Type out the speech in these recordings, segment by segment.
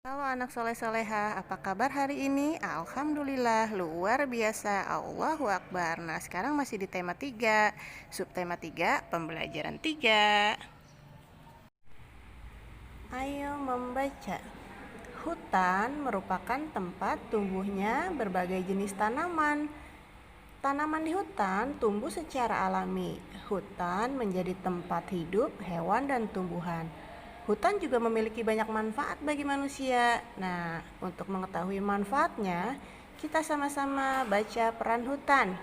Halo anak soleh-soleha, apa kabar hari ini? Alhamdulillah, luar biasa, Allahu Akbar. Nah, sekarang masih di tema 3, subtema 3, pembelajaran 3. Ayo membaca. Hutan merupakan tempat tumbuhnya berbagai jenis tanaman. Tanaman di hutan tumbuh secara alami. Hutan menjadi tempat hidup hewan dan tumbuhan. Hutan juga memiliki banyak manfaat bagi manusia. Nah, untuk mengetahui manfaatnya, kita sama-sama baca peran hutan.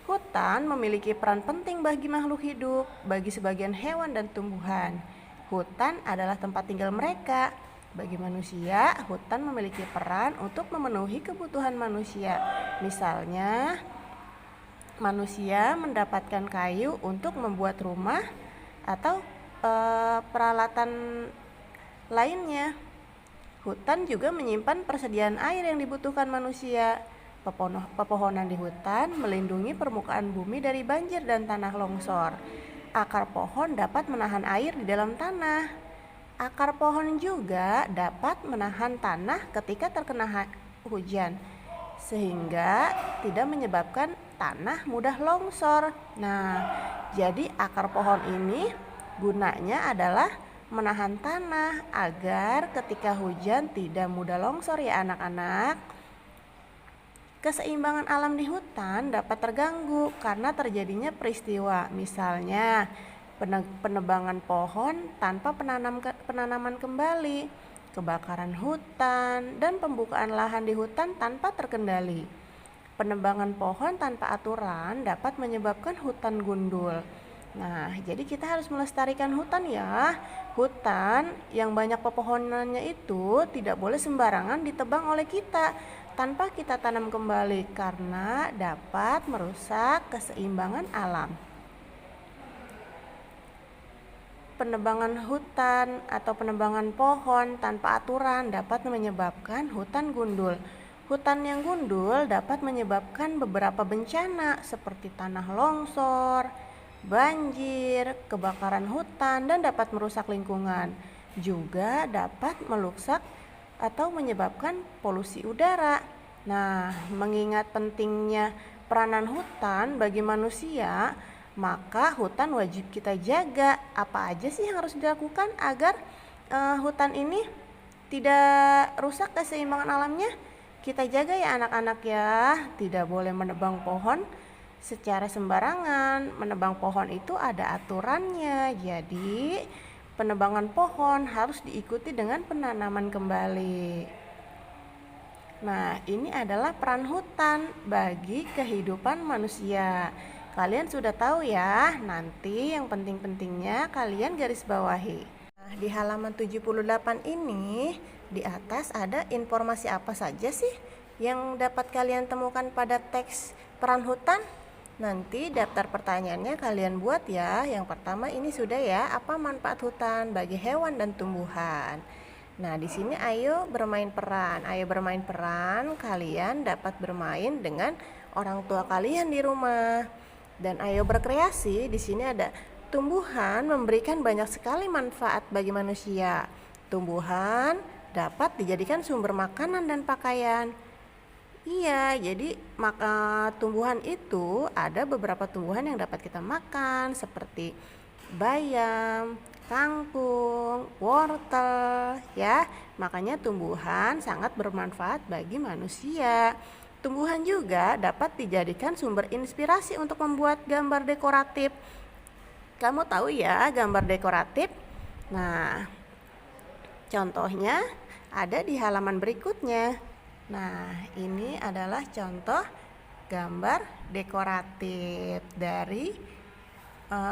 Hutan memiliki peran penting bagi makhluk hidup, bagi sebagian hewan dan tumbuhan. Hutan adalah tempat tinggal mereka. Bagi manusia, hutan memiliki peran untuk memenuhi kebutuhan manusia. Misalnya, manusia mendapatkan kayu untuk membuat rumah atau peralatan lainnya. Hutan juga menyimpan persediaan air yang dibutuhkan manusia. Pepohonan di hutan melindungi permukaan bumi dari banjir dan tanah longsor. Akar pohon dapat menahan air di dalam tanah. Akar pohon juga dapat menahan tanah ketika terkena hujan, sehingga tidak menyebabkan tanah mudah longsor. Nah, jadi akar pohon ini gunanya adalah menahan tanah agar ketika hujan tidak mudah longsor ya anak-anak. Keseimbangan alam di hutan dapat terganggu karena terjadinya peristiwa, misalnya penebangan pohon tanpa penanaman kembali, kebakaran hutan, dan pembukaan lahan di hutan tanpa terkendali. Penebangan pohon tanpa aturan dapat menyebabkan hutan gundul. Nah, jadi kita harus melestarikan hutan ya. Hutan yang banyak pepohonannya itu tidak boleh sembarangan ditebang oleh kita tanpa kita tanam kembali karena dapat merusak keseimbangan alam. Penebangan hutan atau penebangan pohon tanpa aturan dapat menyebabkan hutan gundul. Hutan yang gundul dapat menyebabkan beberapa bencana seperti tanah longsor, banjir, kebakaran hutan, dan dapat merusak lingkungan. Juga dapat merusak atau menyebabkan polusi udara. Nah, mengingat pentingnya peranan hutan bagi manusia, maka hutan wajib kita jaga. Apa aja sih yang harus dilakukan agar hutan ini tidak rusak keseimbangan alamnya? Kita jaga ya anak-anak ya. Tidak boleh menebang pohon secara sembarangan. Menebang pohon itu ada aturannya. Jadi penebangan pohon harus diikuti dengan penanaman kembali. Nah, ini adalah peran hutan bagi kehidupan manusia. Kalian sudah tahu ya, nanti yang penting-pentingnya kalian garis bawahi. Nah, di halaman 78 ini, di atas ada informasi apa saja sih yang dapat kalian temukan pada teks peran hutan? Nanti daftar pertanyaannya kalian buat ya. Yang pertama ini sudah ya, apa manfaat hutan bagi hewan dan tumbuhan. Nah, di sini ayo bermain peran. Ayo bermain peran, kalian dapat bermain dengan orang tua kalian di rumah. Dan ayo berkreasi, di sini ada tumbuhan memberikan banyak sekali manfaat bagi manusia. Tumbuhan dapat dijadikan sumber makanan dan pakaian. Iya, jadi tumbuhan itu ada beberapa tumbuhan yang dapat kita makan seperti bayam, kangkung, wortel ya. Makanya tumbuhan sangat bermanfaat bagi manusia. Tumbuhan juga dapat dijadikan sumber inspirasi untuk membuat gambar dekoratif. Kamu tahu ya gambar dekoratif? Nah, contohnya ada di halaman berikutnya. Nah, ini adalah contoh gambar dekoratif dari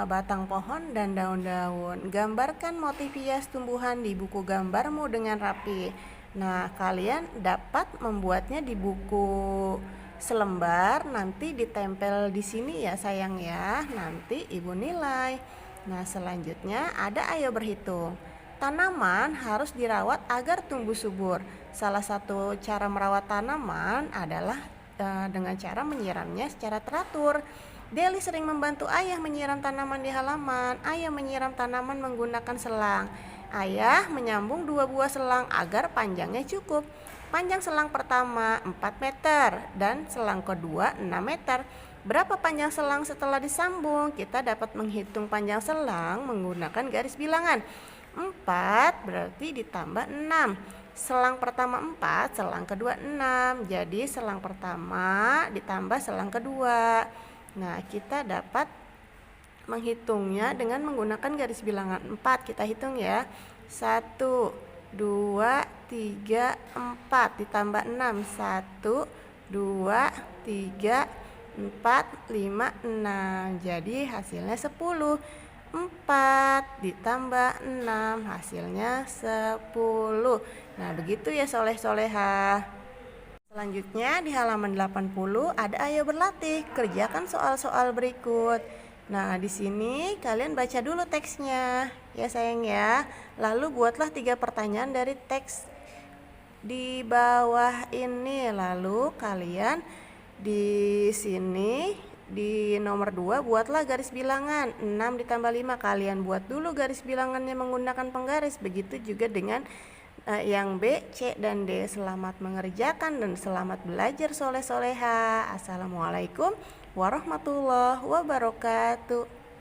batang pohon dan daun-daun. Gambarkan motif hias tumbuhan di buku gambarmu dengan rapi. Nah, kalian dapat membuatnya di buku selembar, nanti ditempel di sini ya sayang ya. Nanti ibu nilai. Nah, selanjutnya ada ayo berhitung. Tanaman harus dirawat agar tumbuh subur. Salah satu cara merawat tanaman adalah dengan cara menyiramnya secara teratur. Deli sering membantu ayah menyiram tanaman di halaman. Ayah menyiram tanaman menggunakan selang. Ayah menyambung 2 buah selang agar panjangnya cukup. Panjang selang pertama 4 meter dan selang kedua 6 meter. Berapa panjang selang setelah disambung? Kita dapat menghitung panjang selang menggunakan garis bilangan. 4 berarti ditambah 6. Selang pertama 4, selang kedua 6. Jadi selang pertama ditambah selang kedua. Nah, kita dapat menghitungnya dengan menggunakan garis bilangan 4. Kita hitung ya. 1, 2, 3, 4 ditambah 6. 1, 2, 3, 4, 5, 6. Jadi hasilnya 10. 4 ditambah 6 hasilnya 10. Nah, begitu ya soleh-soleha. Selanjutnya di halaman 80 ada ayo berlatih, kerjakan soal-soal berikut. Nah, di sini kalian baca dulu teksnya ya sayang ya. Lalu buatlah 3 pertanyaan dari teks di bawah ini. Lalu kalian di sini di nomor 2 buatlah garis bilangan. 6 ditambah 5 kalian buat dulu garis bilangannya menggunakan penggaris. Begitu juga dengan yang B, C, dan D. Selamat mengerjakan dan selamat belajar soleh-soleha. Assalamualaikum warahmatullahi wabarakatuh.